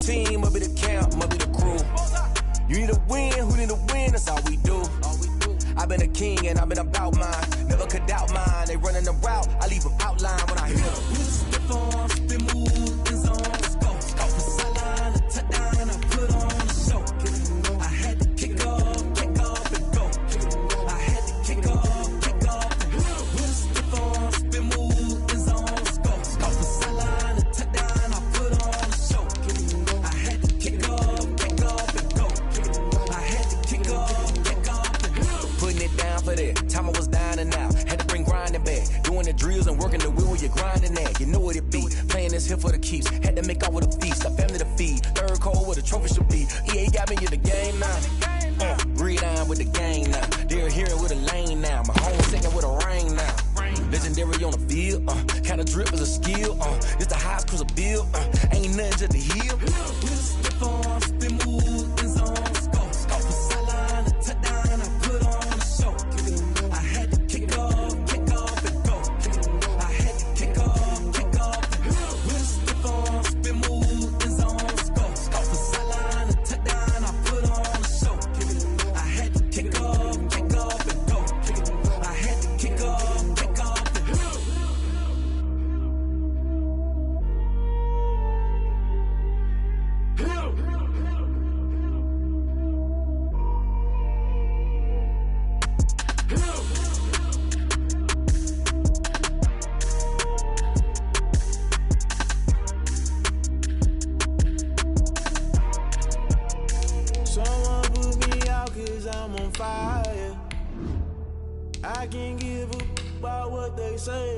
S7: team, must be the camp, must be the crew, you need a win, who need a win, that's all we do, I've been a king and I've been about mine, never could doubt mine, they running the route, I leave them outline when I hit them.
S6: Hit a step on, spin, move, and zone, scope. From sideline to touchdown, I put on a show. I had to kick off and go.
S7: what it be. Playing this here for the keeps. Had to make off with a feast. A family to feed. Third cold where the trophy should be. EA got me in the game now. Read on with the game now. They're here with a lane now. My home singing with a rain now. Legendary on the field. Kinda drip is a skill. It's the highest cruiser bill. Ain't nothing to the hill. Slip on, spin move, in zone, scope. Scope the sideline, a touchdown, I put on a show. I had to kick off and go. I had to kick off and go. Slip on, spin move, in zone, scope. Scope the sideline, a touchdown, I put on a show. I had to kick off and go. I had to kick off and go.
S6: Someone put me out 'cause I'm on fire. I can't give a about what they say.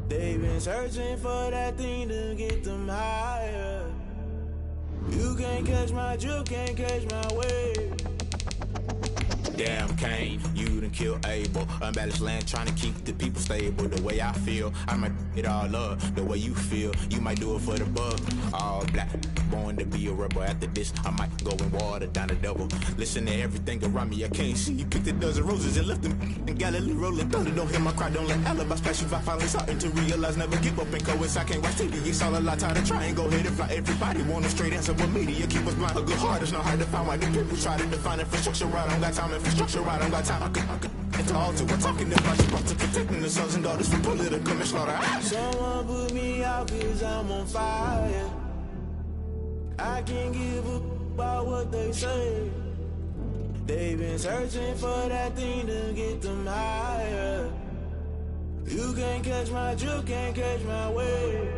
S6: They've been searching for that thing to get them higher. You can't catch my drill, can't catch my wave.
S8: Damn Kane, you done killed Abel. Unbalanced land trying to keep the people stable. The way I feel, I might it all up. The way you feel, you might do it for the buck. All black, born to be a rebel. After this, I might go and water down the double. Listen to everything around me, I can't see. You picked a dozen roses and left them in Galilee rolling thunder. Don't hear my cry, don't let alibis splash. If I finally starting to realize, never give up and coast. I can't watch TV, it's all a lot. Time to try and go ahead and fly. Everybody want a straight answer, but media keep us blind. A good heart is not hard to find. Why the people try to define infrastructure right? I don't got time. Infrastructure right, I don't got time. I could into altar. We're talking about you, about to protecting the sons and daughters from political and slaughter.
S6: Someone put me out 'cause I'm on fire. I can't give a about what they say. They've been searching for that thing to get them higher. You can't catch my drill, can't catch my wave.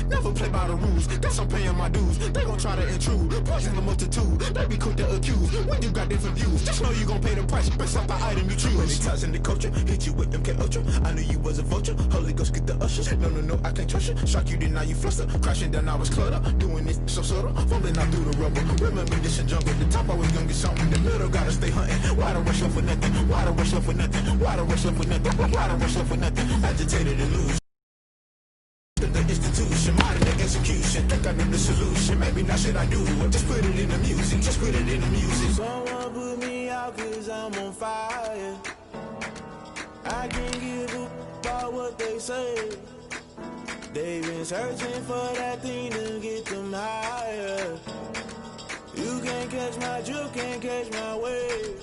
S8: Never play by the rules, guess I'm paying my dues. They gon' try to intrude, poison the multitude. They be quick to accuse, when you got different views. Just know you gon' pay the price, based off the item you choose. Many times in the culture, hit you with MK Ultra. I knew you was a vulture, Holy Ghost get the ushers. No, I can't trust you. Shock you, then now you fluster. Crashing down, I was cluttered. Doing this so subtle, falling out through the rubble. Remember this and jump at the top, I was gonna get something. The middle, gotta stay hunting. Why the rush left for nothing? Why the rush left for nothing? Why the rush left for nothing? Why the rush left for nothing? Agitated and lose. The institution, modern execution. Think I know the solution. Maybe not should I do it? Just put it in the music. Just put it in the music.
S6: Someone put me out 'cause I'm on fire. I can't give a about what they say. They've been searching for that thing to get them higher. You can't catch my drill, can't catch my wave.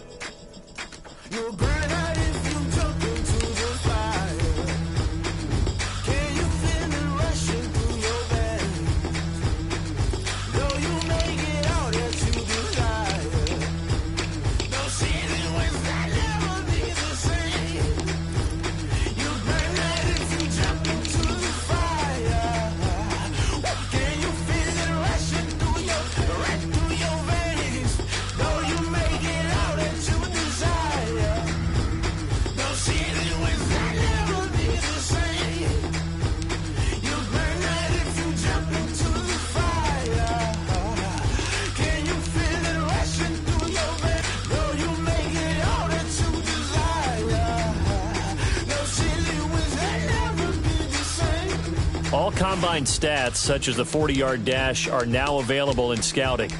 S6: You'll burn out if you jump into the fire.
S2: All combine stats, such as the 40-yard dash, are now available in scouting.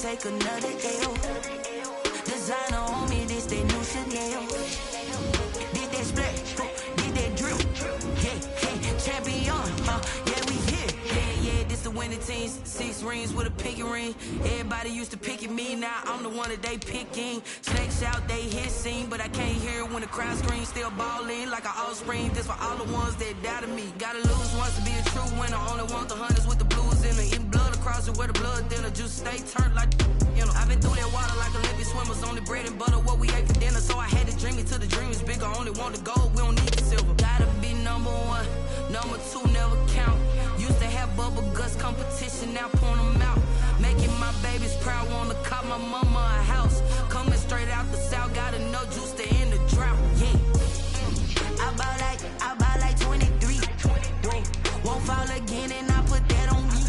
S9: take another L. Designer on me, this that new Chanel. Did that splash, did that drill. Yeah, champion, yeah, we here. Yeah, this the winning team. 6 rings with a pinky ring. Everybody used to pick at me, now I'm the one that they picking. Snakes out, they hissing, but I can't hear when the crowd screams. Still balling like an offspring. This for all the ones that doubted me. Gotta lose once to be a true winner. Only want the hunters with the blues in it. In blood across it where the blood thinner. Juice stay turned like, you know. I've been through that water like Olympic swimmers. Only bread and butter what we ate for dinner. So I had to dream it till the dream is bigger. Only want the gold, we don't need the silver. Gotta be number 1, number 2 never count. Used to have bubble guts competition, now point them out. Making my babies proud, wanna cop my mama a house. Coming straight out the south, gotta know juice to end the drought. Yeah, I buy like 23. Whoa, won't fall again and I put that on me.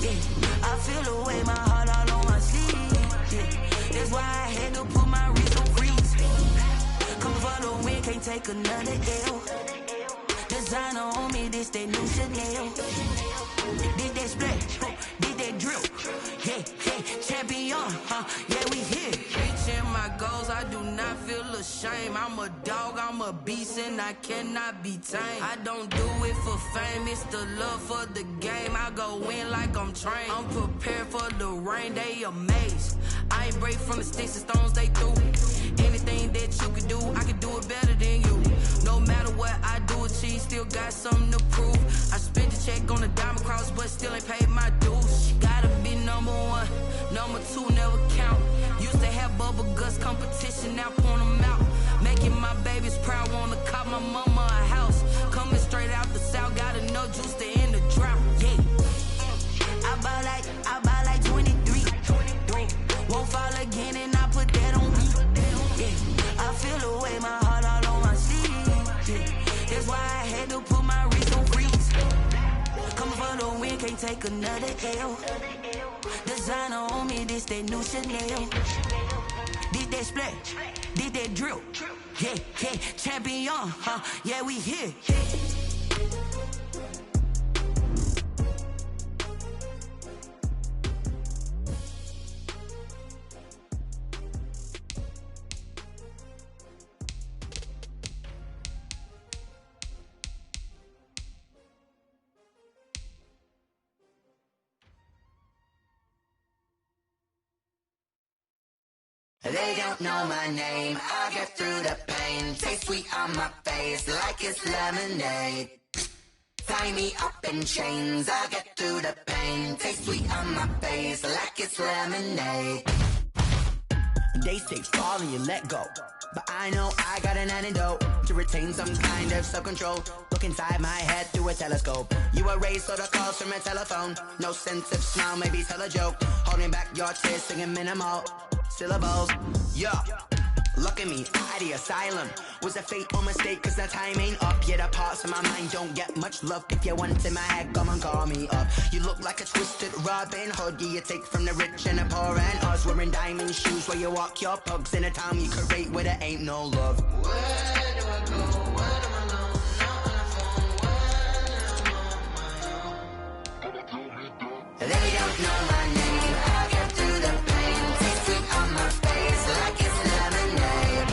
S9: Yeah, I feel the way my heart all on my sleeve. Yeah, that's why I had to put my wrist on freeze. Come for the win, can't take another L. Designer on me, this that new Chanel. Did that splash, did that drill. Yeah, champion, yeah, we here. Reaching my goals, I do not feel ashamed. I'm a dog, I'm a beast, and I cannot be tamed. I don't do it for fame, it's the love for the game. I go in like I'm trained. I'm prepared for the rain, they amazed. I ain't break from the sticks and stones they threw. Anything that you can do, I can do it better than you. No matter what I do, achieve, still got something to prove. I spent the check on the diamond cross, but still ain't paid my dues. Gotta be number 1, number 2 never count. Used to have bubble guts competition, now point them out. Making my babies proud, wanna cop my mama a house. Coming straight out the south, gotta know juice to end the drought. Yeah, I buy like 23. Won't fall again and I put that on me. Yeah, I feel the way my heart all on my sleeve. Yeah, that's why I had to put my wrist on freeze. Coming for the win, can't take another L. Designer on me, this that new Chanel. Did that splash, did that drill. Yeah, champion, yeah, we here.
S10: They don't know my name, I get through the pain. Taste sweet on my face like it's lemonade. Tie me up in chains, I get through the pain. Taste sweet on my face like it's lemonade.
S11: They say fall and you let go, but I know I got an antidote to retain some kind of self-control. Look inside my head through a telescope. You erase all the calls from a telephone. No sense of smile, maybe tell a joke. Holding back your tears, singing minimal syllables. Yeah, look at me, out of the asylum. Was a fate or mistake, cause the time ain't up. Yet the parts of my mind don't get much love. If you want in my head, come and call me up. You look like a twisted Robin Hood. You take from the rich and the poor and us. Wearing diamond shoes where you walk your pugs. In a town you create where there ain't no love.
S10: Where do I go? Where am I alone? Not on the phone. When I'm on my own. They don't know my name. I get through the pain. Taste sweet on my face like it's lemonade.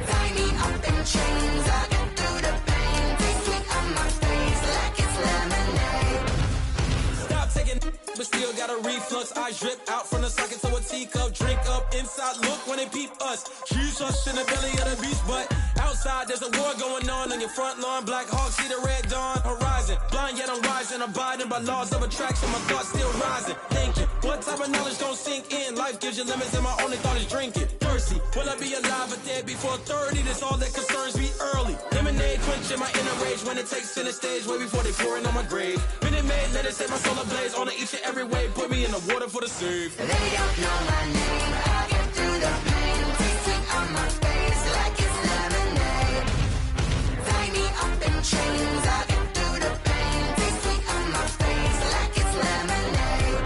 S10: Tie me up in chains. I get through the pain. Taste sweet on my face like it's lemonade.
S12: Stop taking, but still got a reflux. I drip out from the socket to a teacup. Drink up inside, look when they peep us. Choose us in the belly of the beast, but outside there's a war going on your front lawn. Black Hawk, see the red dawn horizon. Blind yet I'm rising, abiding by laws of attraction. My thoughts still rising, thinking what type of knowledge don't sink in. Life gives you limits and my only thought is drinking. Thirsty, will I be alive or dead before 30? That's all that concerns me early. Lemonade quenching my inner rage when it takes center stage way before they pour it on my grave. Minute Maid, let it set my soul ablaze on each and every way. Put me in the water for the save.
S10: They don't know my name. I get through the pain. Taste sweet on my face like it's lemonade. Tie me up in chains. I get through the pain. Taste sweet on my face like it's lemonade.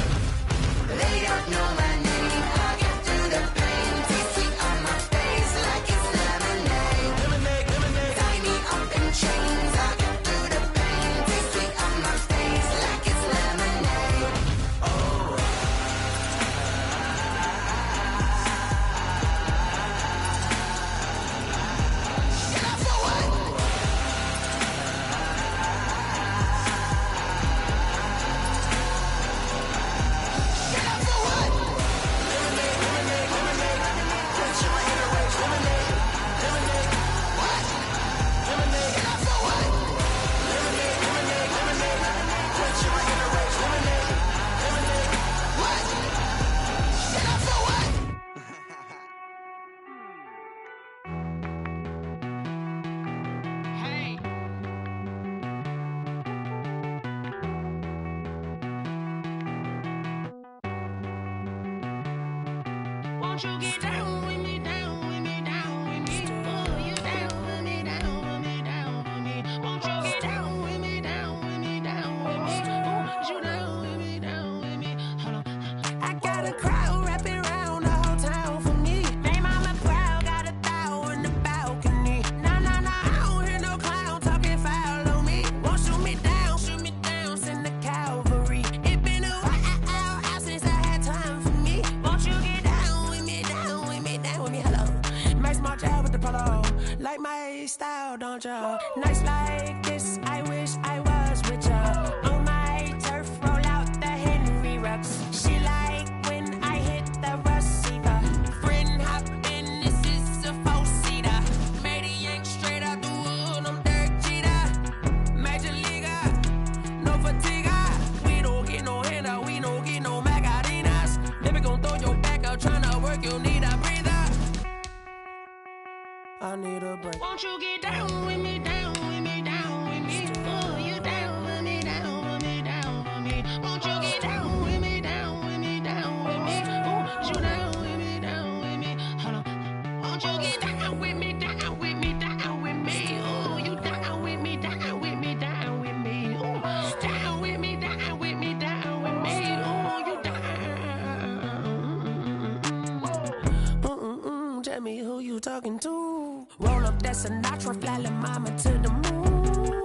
S10: They don't know my name. I get through the pain. Taste sweet on my face like it's lemonade.
S12: Lemonade, lemonade.
S10: Tie me up in chains. I get through the pain. Taste sweet on my face like it's lemonade. Oh.
S5: Won't you get down with me, down with me, down with me? Oh, you down with me, down with me, down with me. Won't you get down with me, down with me, down with me? Oh, you down with me, down with me? Hold on. I got a crowd wrapping around the whole town for me. They mama proud, got a thou in the balcony. Nah, nah, nah, I don't hear no clown talking foul on me. Won't shoot me down, send the cavalry. It been a while since I had time for me. Won't you get down with me, down with me, down with me? Hello. Max March out with the polo. Like my style, don't ya? Nights like this, I wish I was with ya. On my turf, roll out the Henry Rux. She like when I hit the receiver. Friend hop in, this is a four-seater. Made a yank straight out the wood, I'm Derek Jeter. Major leaguer, no fatigue. We don't get no handout, we don't get no Macarinas. Baby gon' throw your back out, tryna work, you need a breather. I need a break. Won't you get down with me, down with me, down with me? Oh, you down with me, down with me, down with me? Won't you get down with me, down with me, down with me? Oh, you down with me, down with me? Hold on. Won't you get down with me, down with me, down with me? Oh, you down with me, down with me, down with me? Oh, down with me, down with me, down with me? Oh, you down. Tell me who you talking to. Roll up that Sinatra, fly la mama to the moon.